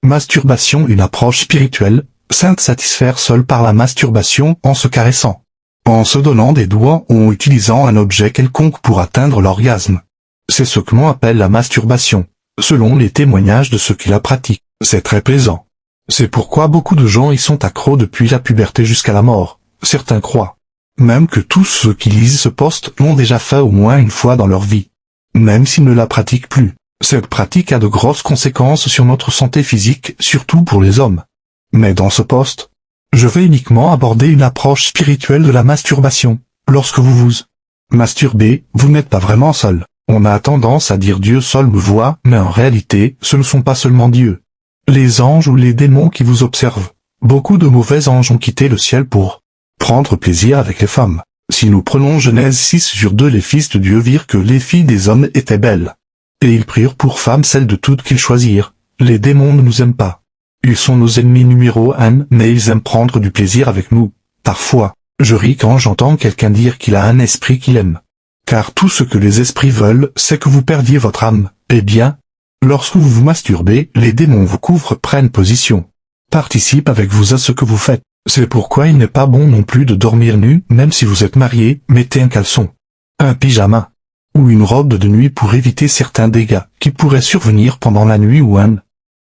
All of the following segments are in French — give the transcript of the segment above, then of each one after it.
Masturbation, une approche spirituelle, sainte, satisfaire seul par la masturbation en se caressant, en se donnant des doigts ou en utilisant un objet quelconque pour atteindre l'orgasme. C'est ce que l'on appelle la masturbation, selon les témoignages de ceux qui la pratiquent. C'est très plaisant. C'est pourquoi beaucoup de gens y sont accros depuis la puberté jusqu'à la mort. Certains croient même que tous ceux qui lisent ce post l'ont déjà fait au moins une fois dans leur vie, même s'ils ne la pratiquent plus. Cette pratique a de grosses conséquences sur notre santé physique, surtout pour les hommes. Mais dans ce post, je vais uniquement aborder une approche spirituelle de la masturbation. Lorsque vous vous masturbez, vous n'êtes pas vraiment seul. On a tendance à dire Dieu seul me voit, mais en réalité, ce ne sont pas seulement Dieu, les anges ou les démons qui vous observent. Beaucoup de mauvais anges ont quitté le ciel pour prendre plaisir avec les femmes. Si nous prenons Genèse 6/2, les fils de Dieu virent que les filles des hommes étaient belles, et ils prirent pour femmes celles de toutes qu'ils choisirent. Les démons ne nous aiment pas. Ils sont nos ennemis numéro 1, mais ils aiment prendre du plaisir avec nous. Parfois, je ris quand j'entends quelqu'un dire qu'il a un esprit qu'il aime. Car tout ce que les esprits veulent, c'est que vous perdiez votre âme. Eh bien, lorsque vous vous masturbez, les démons vous couvrent, prennent position, participent avec vous à ce que vous faites. C'est pourquoi il n'est pas bon non plus de dormir nu, même si vous êtes marié. Mettez un caleçon, un pyjama, ou une robe de nuit pour éviter certains dégâts qui pourraient survenir pendant la nuit, ou un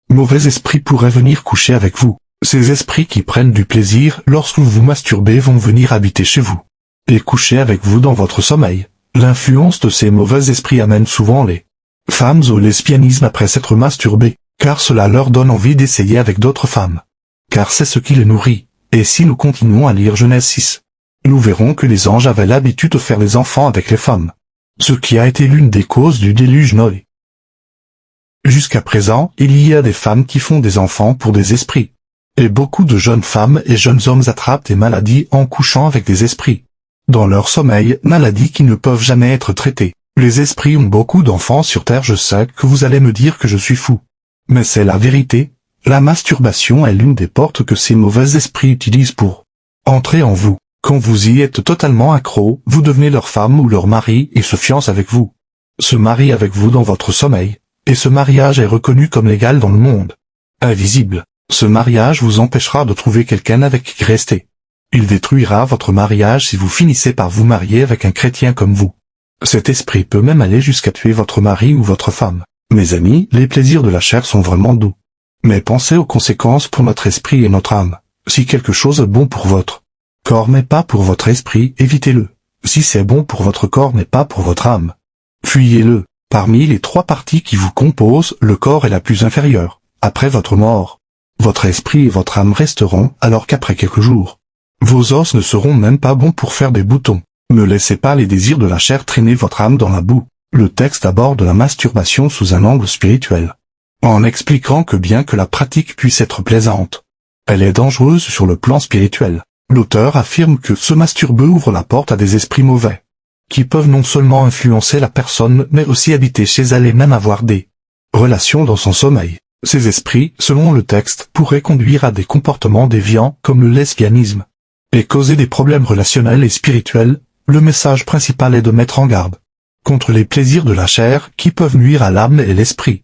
mauvais esprit pourrait venir coucher avec vous. Ces esprits qui prennent du plaisir lorsque vous vous masturbez vont venir habiter chez vous et coucher avec vous dans votre sommeil. L'influence de ces mauvais esprits amène souvent les femmes au lesbianisme après s'être masturbées, car cela leur donne envie d'essayer avec d'autres femmes. Car c'est ce qui les nourrit. Et si nous continuons à lire Genèse 6, nous verrons que les anges avaient l'habitude de faire les enfants avec les femmes, ce qui a été l'une des causes du déluge Noé. Jusqu'à présent, il y a des femmes qui font des enfants pour des esprits. Et beaucoup de jeunes femmes et jeunes hommes attrapent des maladies en couchant avec des esprits. Dans leur sommeil, maladies qui ne peuvent jamais être traitées. Les esprits ont beaucoup d'enfants sur terre. Je sais que vous allez me dire que je suis fou, mais c'est la vérité. La masturbation est l'une des portes que ces mauvais esprits utilisent pour entrer en vous. Quand vous y êtes totalement accro, vous devenez leur femme ou leur mari et se fiancent avec vous, se marient avec vous dans votre sommeil, et ce mariage est reconnu comme légal dans le monde invisible. Ce mariage vous empêchera de trouver quelqu'un avec qui rester. Il détruira votre mariage si vous finissez par vous marier avec un chrétien comme vous. Cet esprit peut même aller jusqu'à tuer votre mari ou votre femme. Mes amis, les plaisirs de la chair sont vraiment doux. Mais pensez aux conséquences pour notre esprit et notre âme. Si quelque chose est bon pour votre corps mais pas pour votre esprit, évitez-le. Si c'est bon pour votre corps mais pas pour votre âme, fuyez-le. Parmi les 3 parties qui vous composent, le corps est la plus inférieure. Après votre mort, votre esprit et votre âme resteront, alors qu'après quelques jours, vos os ne seront même pas bons pour faire des boutons. Ne laissez pas les désirs de la chair traîner votre âme dans la boue. Le texte aborde la masturbation sous un angle spirituel, en expliquant que bien que la pratique puisse être plaisante, elle est dangereuse sur le plan spirituel. L'auteur affirme que se masturber ouvre la porte à des esprits mauvais, qui peuvent non seulement influencer la personne mais aussi habiter chez elle et même avoir des relations dans son sommeil. Ces esprits, selon le texte, pourraient conduire à des comportements déviants comme le lesbianisme, et causer des problèmes relationnels et spirituels. Le message principal est de mettre en garde contre les plaisirs de la chair qui peuvent nuire à l'âme et l'esprit.